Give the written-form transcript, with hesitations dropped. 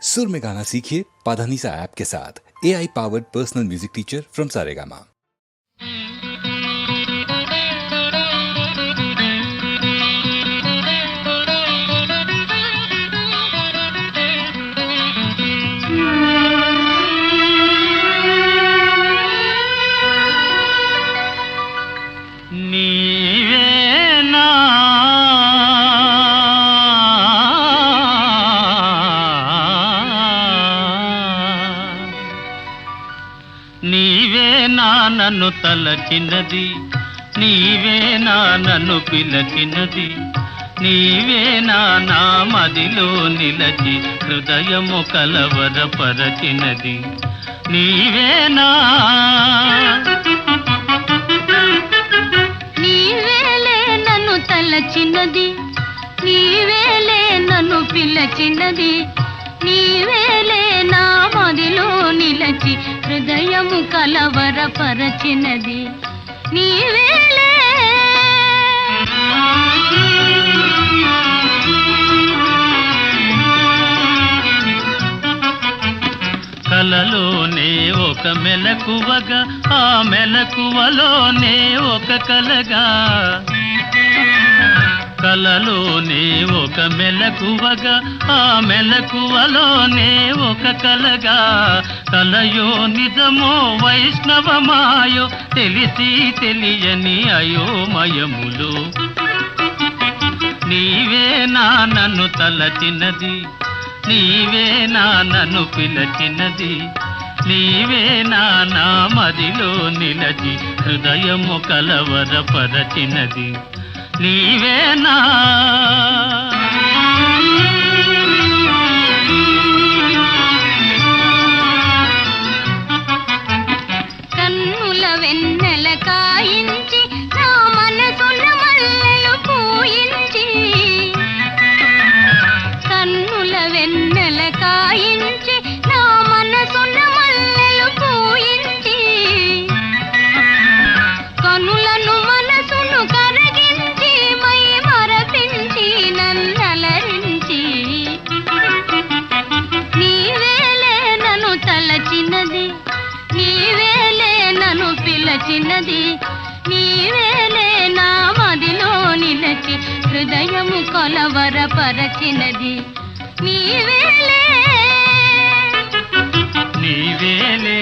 सुर में गाना सीखिए पाधानीसा ऐप के साथ। AI powered personal music teacher from Saregama. నీవేనా నన్ను తలచినది, నీవేనా నన్ను పిలచినది, నీవేనా నా మదిలో నిలచి హృదయము కలవరపరచినది, నీవేనా నీవేలే నన్ను తలచినది, నీవేలే నన్ను పిలచినది, నీవేలే నా మదిలో నిలచి హృదయము కలవరపరచినది, నీవేలే కలలోనే ఒక మెలకువగా, ఆ మెలకువలోనే ఒక కలగా, కలలోనే ఒక మెలకువగా, ఆ మెలకువలోనే ఒక కలగా, కలయో నిజమో వైష్ణవమాయో తెలిసి తెలియని అయోమయములు, నీవేనా నన్ను తలచినది, నీవేనా నన్ను పిలచినది, నీవేనా నా మదిలో నిలచి హృదయము కలవరపరచినది, నీవేనా కన్నుల వెన్నెల కాయించి నా మనసున మల్లెలు పూయించి, కన్నుల వెన్నెల కాయించి నా మనసున మల్లెలు పూయించి, కనులను మనసును కరగించి మై మరపించి నన్నలరించి, నీవేలే నన్ను తలచినది, నీవేలే నన్ను పిలచినది, నీవేలే నా మదిలో నిలచి హృదయము కొలవరపరచినది, నీవేలే నీవేలే